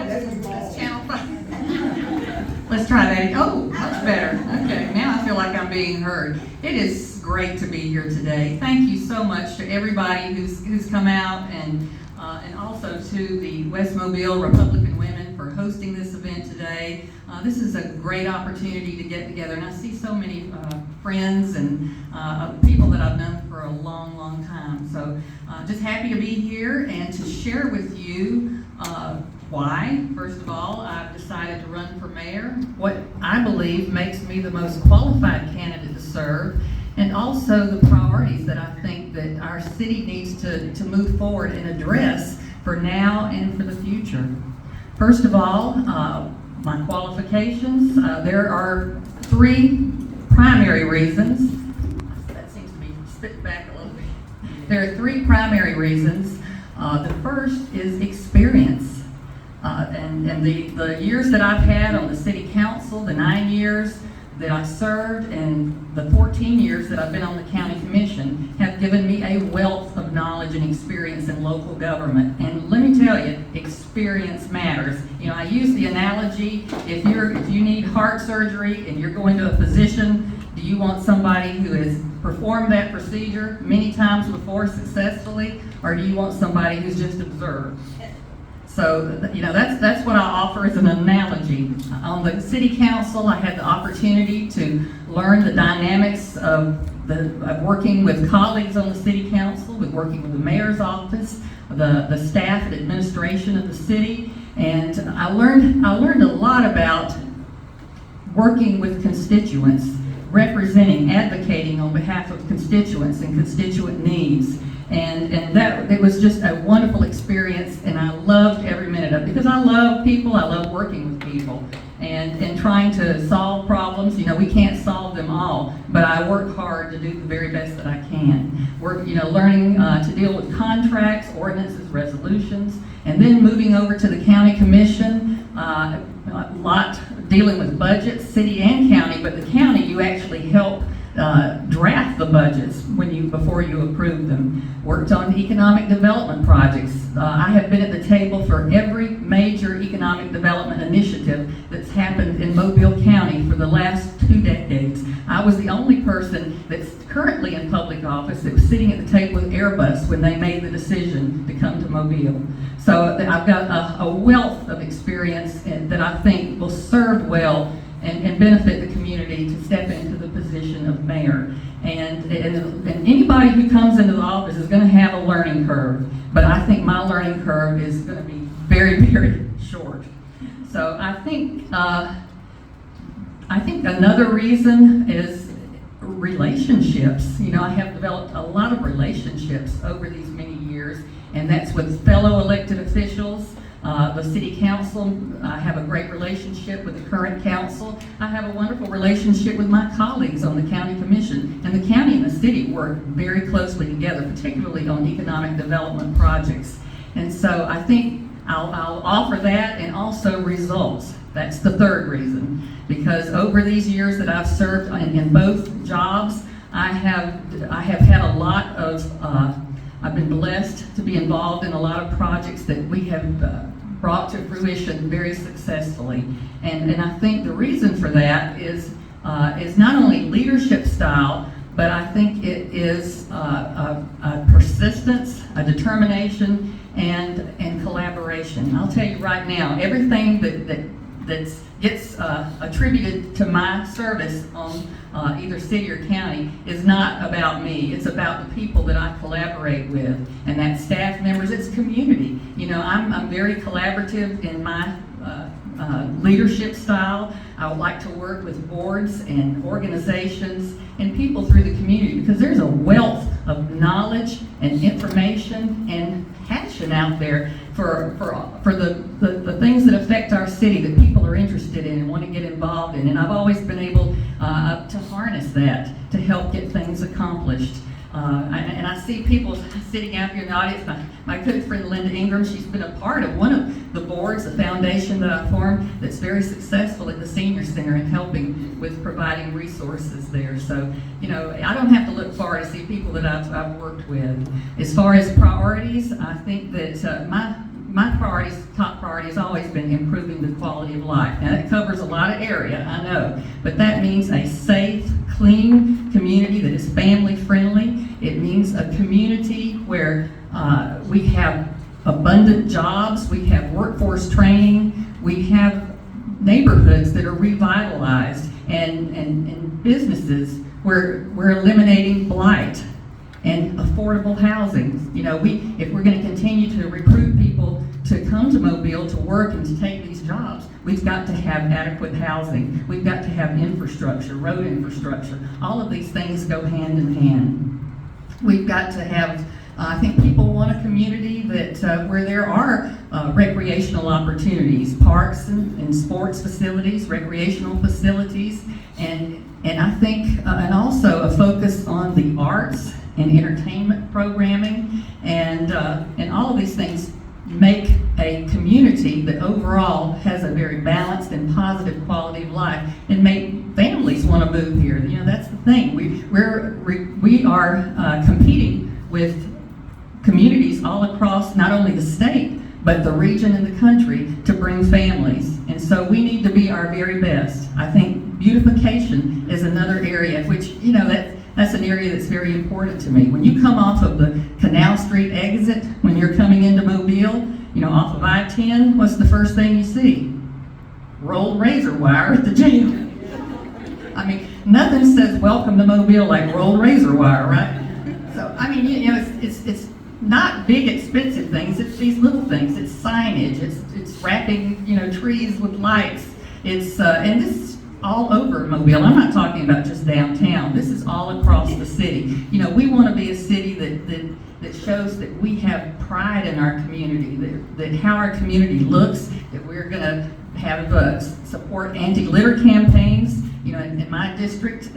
That's Channel 5. Let's try that. Oh, much better. Okay, now I feel like I'm being heard. It is great to be here today. Thank you so much to everybody who's come out, and also to the West Mobile Republican Women for hosting this event today. This is a great opportunity to get together, and I see so many friends and people that I've known for a long, long time. So just happy to be here and to share with you why, first of all, I've decided to run for mayor, what I believe makes me the most qualified candidate to serve, and also the priorities that I think that our city needs to move forward and address for now and for the future. First of all, my qualifications, there are three primary reasons. That seems to be spit back a little bit. There are three primary reasons. The first is experience. And the years that I've had on the city council, the 9 years that I served, and the 14 years that I've been on the county commission have given me a wealth of knowledge and experience in local government. And let me tell you, experience matters. You know, I use the analogy, if you need heart surgery and you're going to a physician, do you want somebody who has performed that procedure many times before successfully, or do you want somebody who's just observed? So, you know, that's what I offer as an analogy. On the city council, I had the opportunity to learn the dynamics of working with colleagues on the city council, with working with the mayor's office, the staff and administration of the city, and I learned a lot about working with constituents, representing, advocating on behalf of constituents and constituent needs. And that it was just a wonderful experience, and I loved every minute of it because I love people. I love working with people and trying to solve problems. You know, we can't solve them all, but I work hard to do the very best that I can. Learning to deal with contracts, ordinances, resolutions, and then moving over to the county commission. A lot dealing with budgets, city and county, but the county you actually help draft the budgets before you approve them. Worked on economic development projects. I have been at the table for every major economic development initiative that's happened in Mobile County for the last 2 decades. I was the only person that's currently in public office that was sitting at the table with Airbus when they made the decision to come to Mobile. So I've got a wealth of experience that I think will serve well and benefit the community to step into the position of mayor. And anybody who comes into the office is going to have a learning curve, but I think my learning curve is going to be very, very short. So I think another reason is relationships. You know, I have developed a lot of relationships over these many years, and that's with fellow elected officials. The city council, I have a great relationship with the current council. I have a wonderful relationship with my colleagues on the county commission. And the county and the city work very closely together, particularly on economic development projects. And so I think I'll offer that, and also results. That's the third reason. Because over these years that I've served in both jobs, I have had a lot of I've been blessed to be involved in a lot of projects that we have brought to fruition very successfully. And I think the reason for that is not only leadership style, but I think it is a persistence, a determination, and collaboration. I'll tell you right now, everything that gets attributed to my service on either city or county is not about me. It's about the people that I collaborate with, and that's staff members, it's community. You know, I'm very collaborative in my leadership style. I would like to work with boards and organizations and people through the community, because there's a wealth of knowledge and information and passion out there for the things that affect our city that people are interested in and want to get involved in. And I've always been able to harness that to help get things accomplished. And I see people sitting out here in the audience. My good friend Linda Ingram, she's been a part of one of the boards, the foundation that I formed, that's very successful at the Senior Center in helping with providing resources there. So, you know, I don't have to look far to see people that I've worked with. As far as priorities, I think that my top priority has always been improving the quality of life. Now that covers a lot of area, I know, but that means a safe, clean community that is family friendly. It means a community where we have abundant jobs, we have workforce training, we have neighborhoods that are revitalized, and businesses where we're eliminating blight and affordable housing. You know, if we're going to continue to recruit people to come to Mobile to work and to take these jobs, we've got to have adequate housing. We've got to have infrastructure, road infrastructure. All of these things go hand in hand. We've got to have, I think people want a community that where there are recreational opportunities, parks and sports facilities, recreational facilities, and I think, and also a focus on the arts and entertainment programming, and all of these things make a community that overall has a very balanced and positive quality of life, and make families want to move here. You know, that's the thing. We are competing with communities all across not only the state but the region and the country to bring families, and so we need to be our very best. I think beautification is another area which, you know, that's an area that's very important to me. When you come off of the Canal Street exit, when you're coming into Mobile, you know, off of I-10, what's the first thing you see? Rolled razor wire at the jail. I mean, nothing says welcome to Mobile like rolled razor wire, right? So, I mean, you know, it's not big expensive things, it's these little things. It's signage, it's wrapping, you know, trees with lights. It's, and this is all over Mobile. I'm not talking about just downtown. This is all across the city. You know, we want to be a city that shows that we have pride in our community, that how our community looks, that we're going to have support anti-litter campaigns. You know, in my district,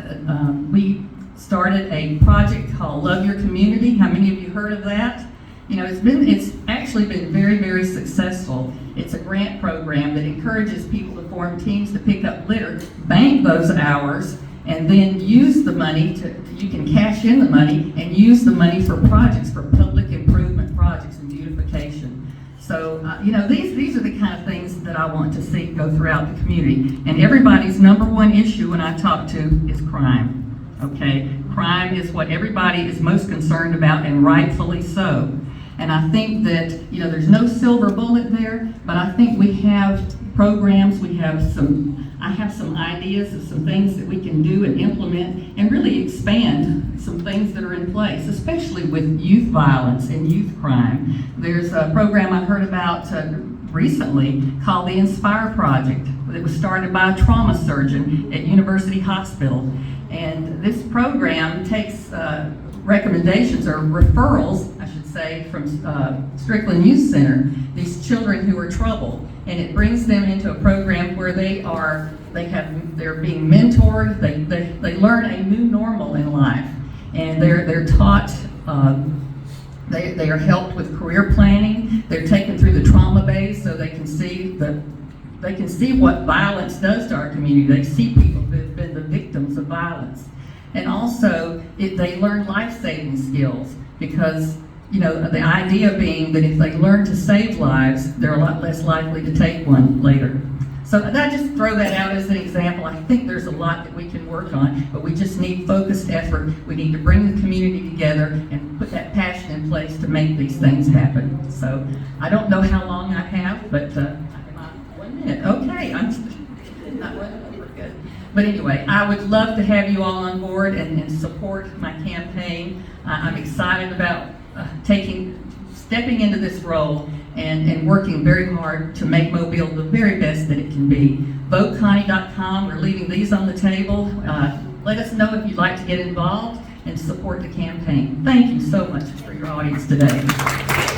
we started a project called Love Your Community. How many of you heard of that? You know, it's actually been very, very successful. It's a grant program that encourages people to form teams to pick up litter, bank those hours, and then use the money you can cash in the money and use the money for projects, for public improvement projects and beautification. So, you know, these are the kind of things that I want to see go throughout the community. And everybody's number one issue when I talk to is crime. Okay, crime is what everybody is most concerned about, and rightfully so. And I think that, you know, there's no silver bullet there, but I think we have programs, I have some ideas of some things that we can do and implement and really expand some things that are in place, especially with youth violence and youth crime. There's a program I heard about recently called the Inspire Project that was started by a trauma surgeon at University Hospital. And this program takes recommendations or referrals, I should say, from Strickland Youth Center, these children who are troubled, and it brings them into a program where they're being mentored, they learn a new normal in life, and they're taught, they are helped with career planning, they're taken through the trauma base so they can see what violence does to our community. They see people who have been the victims of violence. And also, they learn life-saving skills, because, you know, the idea being that if they learn to save lives, they're a lot less likely to take one later. So I just throw that out as an example. I think there's a lot that we can work on, but we just need focused effort. We need to bring the community together and put that passion in place to make these things happen. So I don't know how long I have, but 1 minute. Okay, I'm not running over good. But anyway, I would love to have you all on board and support my campaign. I'm excited about stepping into this role and working very hard to make Mobile the very best that it can be. VoteConnie.com, we're leaving these on the table. Let us know if you'd like to get involved and support the campaign. Thank you so much for your audience today.